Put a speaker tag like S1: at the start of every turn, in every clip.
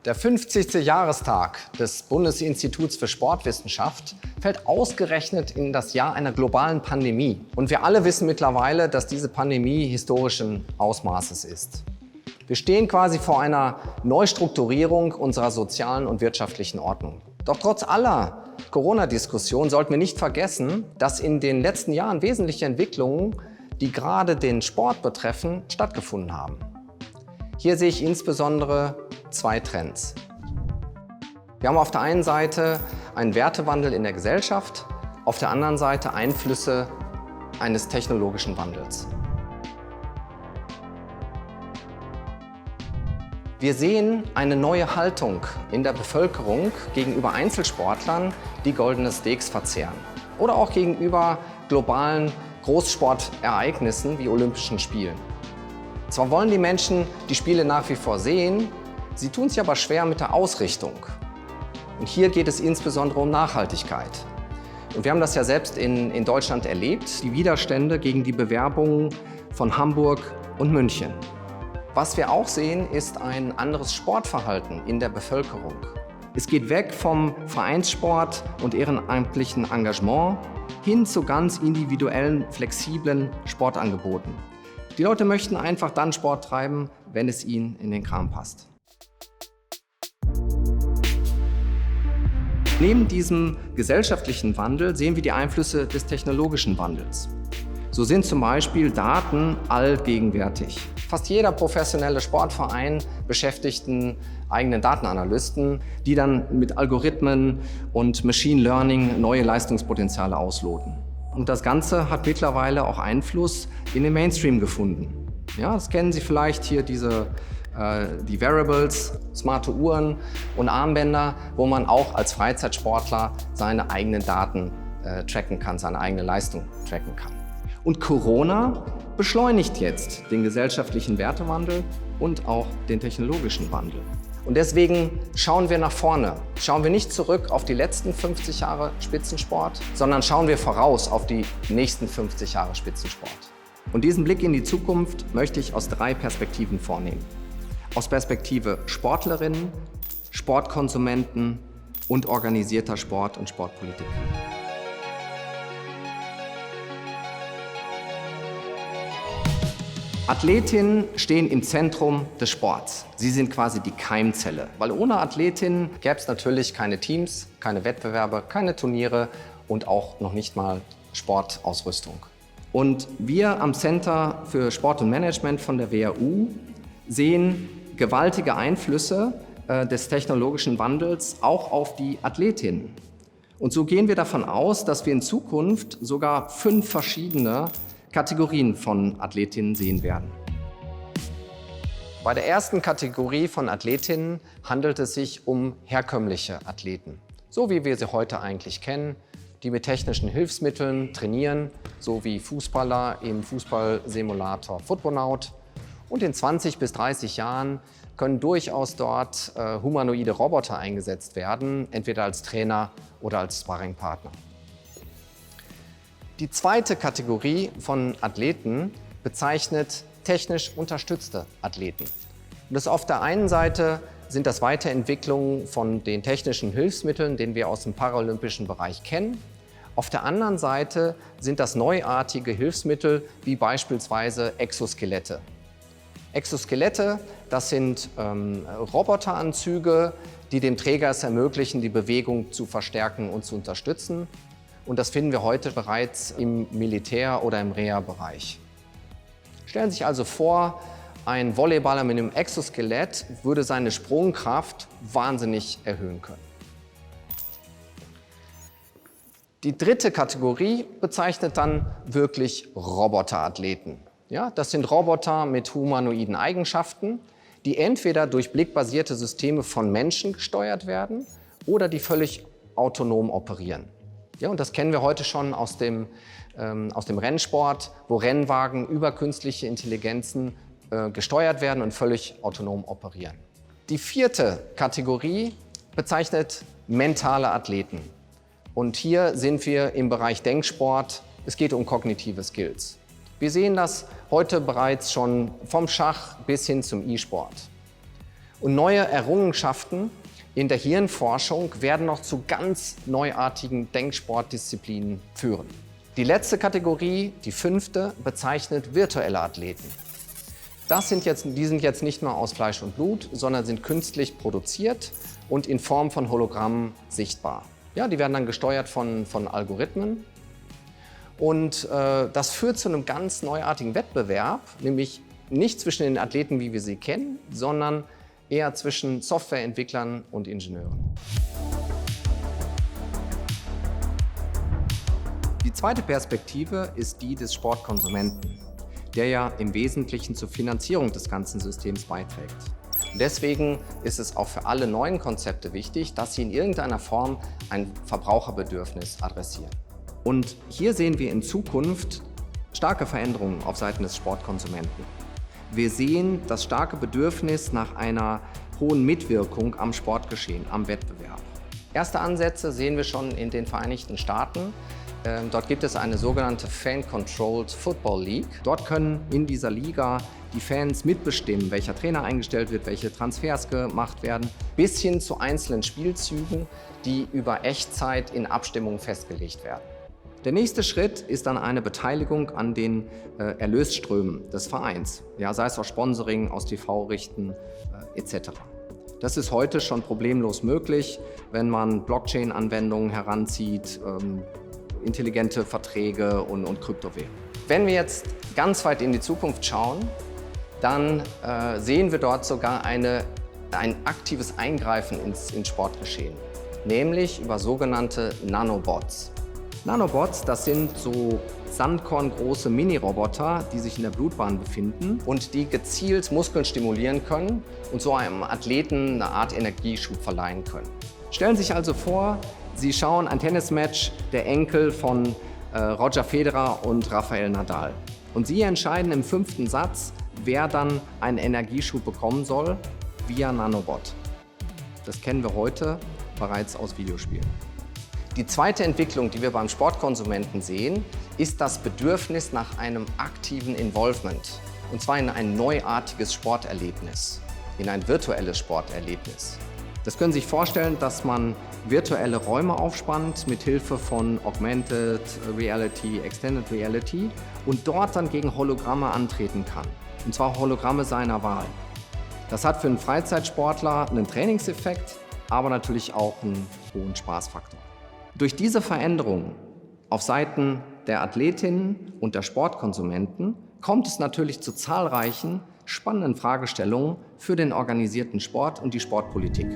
S1: Der 50. Jahrestag des Bundesinstituts für Sportwissenschaft fällt ausgerechnet in das Jahr einer globalen Pandemie. Und wir alle wissen mittlerweile, dass diese Pandemie historischen Ausmaßes ist. Wir stehen quasi vor einer Neustrukturierung unserer sozialen und wirtschaftlichen Ordnung. Doch trotz aller Corona-Diskussion sollten wir nicht vergessen, dass in den letzten Jahren wesentliche Entwicklungen, die gerade den Sport betreffen, stattgefunden haben. Hier sehe ich insbesondere zwei Trends. Wir haben auf der einen Seite einen Wertewandel in der Gesellschaft, auf der anderen Seite Einflüsse eines technologischen Wandels. Wir sehen eine neue Haltung in der Bevölkerung gegenüber Einzelsportlern, die goldene Steaks verzehren. Oder auch gegenüber globalen Großsportereignissen wie Olympischen Spielen. Zwar wollen die Menschen die Spiele nach wie vor sehen, sie tun sich aber schwer mit der Ausrichtung. Und hier geht es insbesondere um Nachhaltigkeit. Und wir haben das ja selbst in Deutschland erlebt, die Widerstände gegen die Bewerbungen von Hamburg und München. Was wir auch sehen, ist ein anderes Sportverhalten in der Bevölkerung. Es geht weg vom Vereinssport und ehrenamtlichen Engagement hin zu ganz individuellen, flexiblen Sportangeboten. Die Leute möchten einfach dann Sport treiben, wenn es ihnen in den Kram passt. Neben diesem gesellschaftlichen Wandel sehen wir die Einflüsse des technologischen Wandels. So sind zum Beispiel Daten allgegenwärtig. Fast jeder professionelle Sportverein beschäftigt einen eigenen Datenanalysten, die dann mit Algorithmen und Machine Learning neue Leistungspotenziale ausloten. Und das Ganze hat mittlerweile auch Einfluss in den Mainstream gefunden. Ja, das kennen Sie vielleicht hier die Wearables, smarte Uhren und Armbänder, wo man auch als Freizeitsportler seine eigenen Daten tracken kann, seine eigene Leistung tracken kann. Und Corona beschleunigt jetzt den gesellschaftlichen Wertewandel und auch den technologischen Wandel. Und deswegen schauen wir nach vorne. Schauen wir nicht zurück auf die letzten 50 Jahre Spitzensport, sondern schauen wir voraus auf die nächsten 50 Jahre Spitzensport. Und diesen Blick in die Zukunft möchte ich aus 3 Perspektiven vornehmen. Aus Perspektive Sportlerinnen, Sportkonsumenten und organisierter Sport und Sportpolitik. Athletinnen stehen im Zentrum des Sports. Sie sind quasi die Keimzelle, weil ohne Athletinnen gäbe es natürlich keine Teams, keine Wettbewerbe, keine Turniere und auch noch nicht mal Sportausrüstung. Und wir am Center für Sport und Management von der WHU sehen gewaltige Einflüsse des technologischen Wandels auch auf die Athletinnen. Und so gehen wir davon aus, dass wir in Zukunft sogar 5 verschiedene Kategorien von Athletinnen sehen werden. Bei der ersten Kategorie von Athletinnen handelt es sich um herkömmliche Athleten, so wie wir sie heute eigentlich kennen, die mit technischen Hilfsmitteln trainieren, so wie Fußballer im Fußballsimulator Footbonaut. Und in 20 bis 30 Jahren können durchaus dort humanoide Roboter eingesetzt werden, entweder als Trainer oder als Sparringpartner. Die zweite Kategorie von Athleten bezeichnet technisch unterstützte Athleten. Und das auf der einen Seite sind das Weiterentwicklungen von den technischen Hilfsmitteln, den wir aus dem paralympischen Bereich kennen. Auf der anderen Seite sind das neuartige Hilfsmittel wie beispielsweise Exoskelette. Exoskelette, das sind Roboteranzüge, die dem Träger es ermöglichen, die Bewegung zu verstärken und zu unterstützen. Und das finden wir heute bereits im Militär- oder im Reha-Bereich. Stellen Sie sich also vor, ein Volleyballer mit einem Exoskelett würde seine Sprungkraft wahnsinnig erhöhen können. Die dritte Kategorie bezeichnet dann wirklich Roboterathleten. Ja, das sind Roboter mit humanoiden Eigenschaften, die entweder durch blickbasierte Systeme von Menschen gesteuert werden oder die völlig autonom operieren. Ja, und das kennen wir heute schon aus dem Rennsport, wo Rennwagen über künstliche Intelligenzen gesteuert werden und völlig autonom operieren. Die vierte Kategorie bezeichnet mentale Athleten. Und hier sind wir im Bereich Denksport. Es geht um kognitive Skills. Wir sehen das heute bereits schon vom Schach bis hin zum E-Sport. Und neue Errungenschaften in der Hirnforschung werden noch zu ganz neuartigen Denksportdisziplinen führen. Die letzte Kategorie, die 5., bezeichnet virtuelle Athleten. Die sind jetzt nicht mehr aus Fleisch und Blut, sondern sind künstlich produziert und in Form von Hologrammen sichtbar. Ja, die werden dann gesteuert von Algorithmen. Und das führt zu einem ganz neuartigen Wettbewerb, nämlich nicht zwischen den Athleten, wie wir sie kennen, sondern eher zwischen Softwareentwicklern und Ingenieuren. Die zweite Perspektive ist die des Sportkonsumenten, der ja im Wesentlichen zur Finanzierung des ganzen Systems beiträgt. Deswegen ist es auch für alle neuen Konzepte wichtig, dass sie in irgendeiner Form ein Verbraucherbedürfnis adressieren. Und hier sehen wir in Zukunft starke Veränderungen auf Seiten des Sportkonsumenten. Wir sehen das starke Bedürfnis nach einer hohen Mitwirkung am Sportgeschehen, am Wettbewerb. Erste Ansätze sehen wir schon in den Vereinigten Staaten. Dort gibt es eine sogenannte Fan-Controlled Football League. Dort können in dieser Liga die Fans mitbestimmen, welcher Trainer eingestellt wird, welche Transfers gemacht werden, bis hin zu einzelnen Spielzügen, die über Echtzeit in Abstimmungen festgelegt werden. Der nächste Schritt ist dann eine Beteiligung an den Erlösströmen des Vereins, ja, sei es aus Sponsoring, aus TV-Richten etc. Das ist heute schon problemlos möglich, wenn man Blockchain-Anwendungen heranzieht, intelligente Verträge und Kryptowährungen. Wenn wir jetzt ganz weit in die Zukunft schauen, dann sehen wir dort sogar ein aktives Eingreifen ins Sportgeschehen, nämlich über sogenannte Nanobots. Nanobots, das sind so sandkorngroße Mini-Roboter, die sich in der Blutbahn befinden und die gezielt Muskeln stimulieren können und so einem Athleten eine Art Energieschub verleihen können. Stellen Sie sich also vor, Sie schauen ein Tennismatch der Enkel von Roger Federer und Rafael Nadal. Und Sie entscheiden im 5. Satz, wer dann einen Energieschub bekommen soll, via Nanobot. Das kennen wir heute bereits aus Videospielen. Die zweite Entwicklung, die wir beim Sportkonsumenten sehen, ist das Bedürfnis nach einem aktiven Involvement. Und zwar in ein neuartiges Sporterlebnis, in ein virtuelles Sporterlebnis. Das können Sie sich vorstellen, dass man virtuelle Räume aufspannt mit Hilfe von Augmented Reality, Extended Reality und dort dann gegen Hologramme antreten kann. Und zwar Hologramme seiner Wahl. Das hat für einen Freizeitsportler einen Trainingseffekt, aber natürlich auch einen hohen Spaßfaktor. Durch diese Veränderung auf Seiten der Athletinnen und der Sportkonsumenten kommt es natürlich zu zahlreichen spannenden Fragestellungen für den organisierten Sport und die Sportpolitik.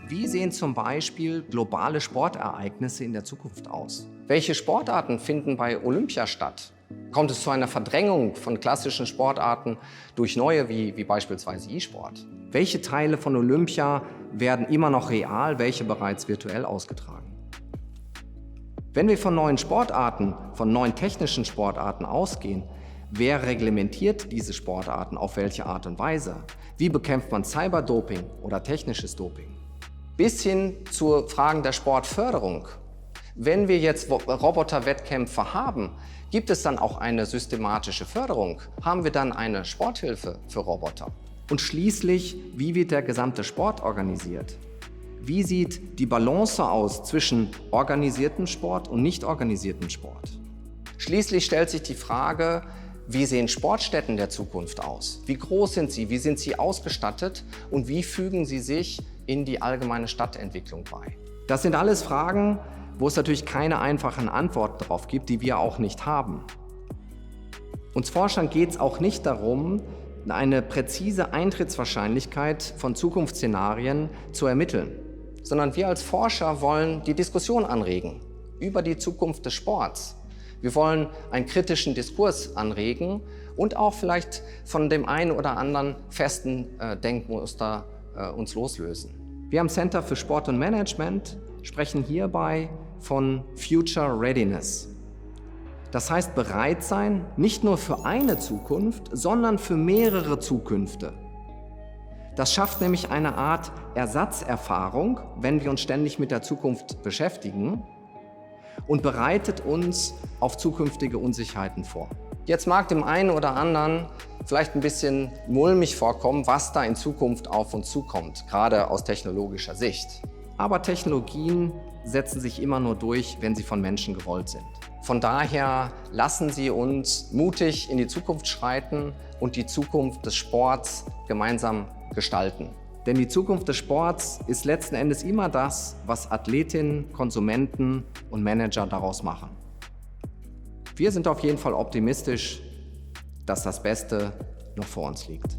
S1: Wie sehen zum Beispiel globale Sportereignisse in der Zukunft aus? Welche Sportarten finden bei Olympia statt? Kommt es zu einer Verdrängung von klassischen Sportarten durch neue, wie beispielsweise E-Sport? Welche Teile von Olympia werden immer noch real, welche bereits virtuell ausgetragen? Wenn wir von neuen Sportarten, von neuen technischen Sportarten ausgehen, wer reglementiert diese Sportarten, auf welche Art und Weise? Wie bekämpft man Cyberdoping oder technisches Doping? Bis hin zu Fragen der Sportförderung. Wenn wir jetzt Roboterwettkämpfe haben, gibt es dann auch eine systematische Förderung? Haben wir dann eine Sporthilfe für Roboter? Und schließlich, wie wird der gesamte Sport organisiert? Wie sieht die Balance aus zwischen organisiertem Sport und nicht organisiertem Sport? Schließlich stellt sich die Frage, wie sehen Sportstätten der Zukunft aus? Wie groß sind sie? Wie sind sie ausgestattet? Und wie fügen sie sich in die allgemeine Stadtentwicklung bei? Das sind alles Fragen, wo es natürlich keine einfachen Antworten darauf gibt, die wir auch nicht haben. Uns Forschern geht es auch nicht darum, eine präzise Eintrittswahrscheinlichkeit von Zukunftsszenarien zu ermitteln, sondern wir als Forscher wollen die Diskussion anregen über die Zukunft des Sports. Wir wollen einen kritischen Diskurs anregen und auch vielleicht von dem einen oder anderen festen Denkmuster uns loslösen. Wir am Center für Sport und Management sprechen hierbei von Future Readiness. Das heißt, bereit sein, nicht nur für eine Zukunft, sondern für mehrere Zukünfte. Das schafft nämlich eine Art Ersatzerfahrung, wenn wir uns ständig mit der Zukunft beschäftigen und bereitet uns auf zukünftige Unsicherheiten vor. Jetzt mag dem einen oder anderen vielleicht ein bisschen mulmig vorkommen, was da in Zukunft auf uns zukommt, gerade aus technologischer Sicht. Aber Technologien setzen sich immer nur durch, wenn sie von Menschen gewollt sind. Von daher lassen Sie uns mutig in die Zukunft schreiten und die Zukunft des Sports gemeinsam gestalten. Denn die Zukunft des Sports ist letzten Endes immer das, was Athletinnen, Konsumenten und Manager daraus machen. Wir sind auf jeden Fall optimistisch, dass das Beste noch vor uns liegt.